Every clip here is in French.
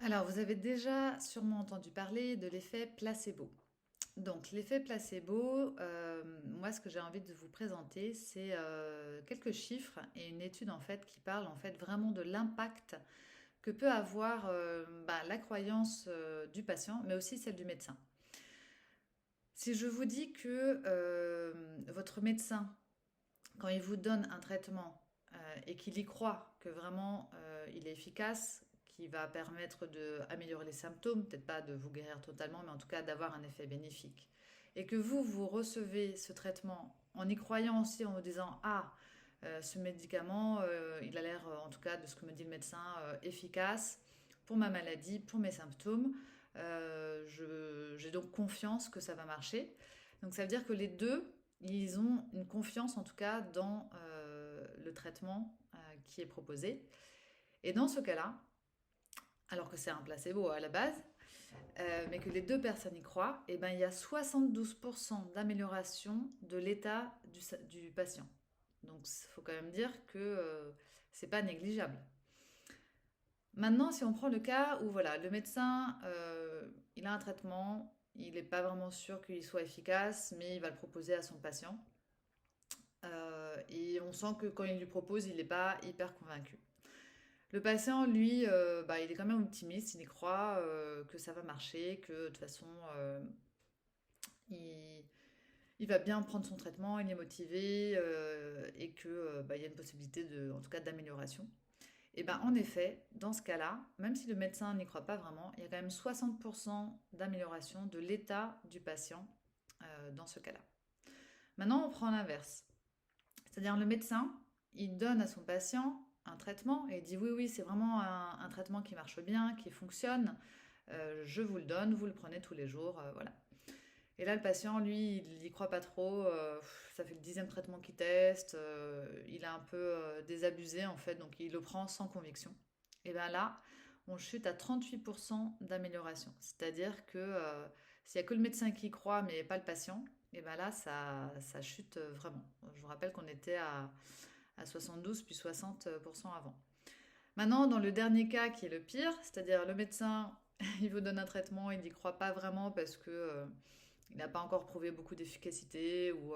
Alors, vous avez déjà sûrement entendu parler de l'effet placebo. Donc, l'effet placebo, moi, ce que j'ai envie de vous présenter, c'est quelques chiffres et une étude en fait qui parle en fait vraiment de l'impact que peut avoir la croyance du patient, mais aussi celle du médecin. Si je vous dis que votre médecin, quand il vous donne un traitement et qu'il y croit que vraiment il est efficace, qui va permettre d'améliorer les symptômes, peut-être pas de vous guérir totalement, mais en tout cas d'avoir un effet bénéfique, et que vous recevez ce traitement en y croyant aussi, en vous disant, ah, ce médicament, il a l'air, en tout cas de ce que me dit le médecin, efficace pour ma maladie, pour mes symptômes. J'ai donc confiance que ça va marcher. Donc ça veut dire que les deux, ils ont une confiance en tout cas dans le traitement qui est proposé. Et dans ce cas-là, alors que c'est un placebo à la base, mais que les deux personnes y croient, et ben, il y a 72% d'amélioration de l'état du patient. Donc il faut quand même dire que c'est pas négligeable. Maintenant, si on prend le cas où voilà, le médecin, il a un traitement, il n'est pas vraiment sûr qu'il soit efficace, mais il va le proposer à son patient. Et on sent que quand il lui propose, il n'est pas hyper convaincu. Le patient, lui, il est quand même optimiste, il y croit que ça va marcher, que de toute façon, il, il va bien prendre son traitement, il est motivé et que il y a une possibilité en tout cas, d'amélioration. Et ben en effet, dans ce cas-là, même si le médecin n'y croit pas vraiment, il y a quand même 60% d'amélioration de l'état du patient dans ce cas-là. Maintenant, on prend l'inverse. C'est-à-dire le médecin, il donne à son patient un traitement et il dit oui, oui, c'est vraiment un traitement qui marche bien, qui fonctionne, je vous le donne, vous le prenez tous les jours, voilà. Et là, le patient, lui, il n'y croit pas trop, ça fait le 10e traitement qu'il teste, il a un peu désabusé en fait, donc il le prend sans conviction. Et bien là, on chute à 38% d'amélioration. C'est-à-dire que s'il n'y a que le médecin qui y croit, mais pas le patient, et bien là, ça chute vraiment. Je vous rappelle qu'on était à 72 puis 60% avant. Maintenant, dans le dernier cas qui est le pire, c'est-à-dire le médecin, il vous donne un traitement, il n'y croit pas vraiment parce que il n'a pas encore prouvé beaucoup d'efficacité ou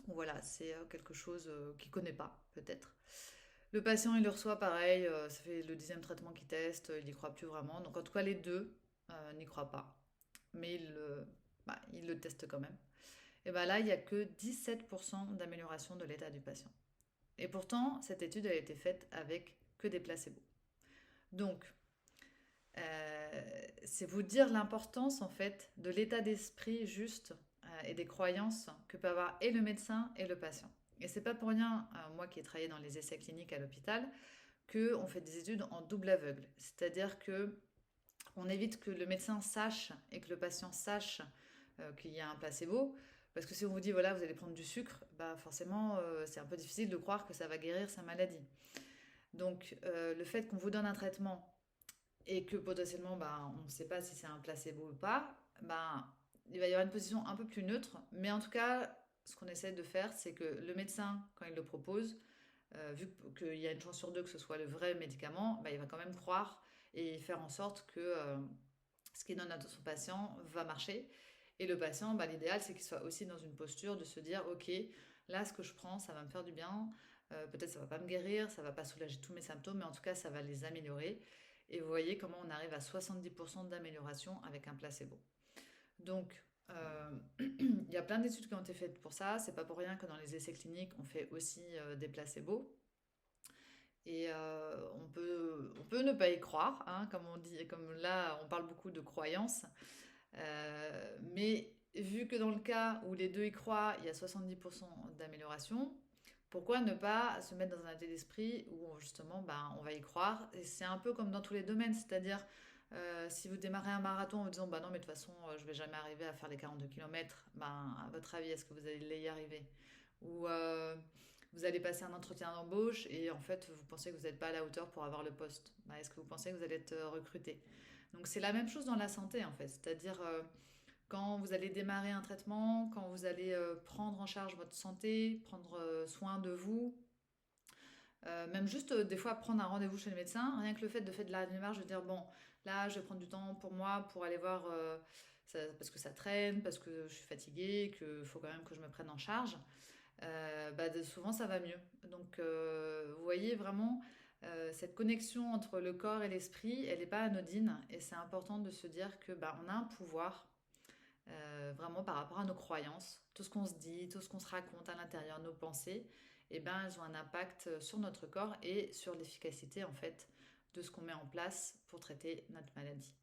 voilà, c'est quelque chose qu'il ne connaît pas, peut-être. Le patient, il le reçoit pareil, ça fait le 10e traitement qu'il teste, il n'y croit plus vraiment. Donc en tout cas, les deux n'y croient pas. Mais il le teste quand même. Et bien là, il n'y a que 17% d'amélioration de l'état du patient. Et pourtant, cette étude a été faite avec que des placebos. Donc, c'est vous dire l'importance en fait de l'état d'esprit juste et des croyances que peut avoir et le médecin et le patient. Et c'est pas pour rien, moi qui ai travaillé dans les essais cliniques à l'hôpital, qu'on fait des études en double aveugle. C'est-à-dire que on évite que le médecin sache et que le patient sache qu'il y a un placebo. Parce que si on vous dit, voilà, vous allez prendre du sucre, bah forcément, c'est un peu difficile de croire que ça va guérir sa maladie. Donc, le fait qu'on vous donne un traitement et que potentiellement, on ne sait pas si c'est un placebo ou pas, il va y avoir une position un peu plus neutre. Mais en tout cas, ce qu'on essaie de faire, c'est que le médecin, quand il le propose, vu qu'il y a une chance sur deux que ce soit le vrai médicament, il va quand même croire et faire en sorte que ce qu'il donne à son patient va marcher. Et le patient, l'idéal, c'est qu'il soit aussi dans une posture de se dire, ok, là, ce que je prends, ça va me faire du bien. Peut-être ça va pas me guérir, ça va pas soulager tous mes symptômes, mais en tout cas, ça va les améliorer. Et vous voyez comment on arrive à 70% d'amélioration avec un placebo. Donc, il y a plein d'études qui ont été faites pour ça. C'est pas pour rien que dans les essais cliniques, on fait aussi des placebos. Et on peut ne pas y croire, hein, comme on dit, comme là, on parle beaucoup de croyances. Mais vu que dans le cas où les deux y croient, il y a 70% d'amélioration, pourquoi ne pas se mettre dans un état d'esprit où justement on va y croire? Et c'est un peu comme dans tous les domaines, c'est-à-dire si vous démarrez un marathon en vous disant bah non mais de toute façon je vais jamais arriver à faire les 42 km, à votre avis est-ce que vous allez y arriver? Ou vous allez passer un entretien d'embauche et en fait vous pensez que vous n'êtes pas à la hauteur pour avoir le poste. Est-ce que vous pensez que vous allez être recruté? Donc c'est la même chose dans la santé en fait, c'est-à-dire quand vous allez démarrer un traitement, quand vous allez prendre en charge votre santé, prendre soin de vous, Même juste des fois prendre un rendez-vous chez le médecin, rien que le fait de faire de la démarche, de dire bon, là je vais prendre du temps pour moi pour aller voir, parce que ça traîne, parce que je suis fatiguée, qu'il faut quand même que je me prenne en charge, souvent ça va mieux. Donc vous voyez vraiment cette connexion entre le corps et l'esprit, elle n'est pas anodine et c'est important de se dire que on a un pouvoir vraiment par rapport à nos croyances, tout ce qu'on se dit, tout ce qu'on se raconte à l'intérieur, nos pensées, elles ont un impact sur notre corps et sur l'efficacité en fait de ce qu'on met en place pour traiter notre maladie.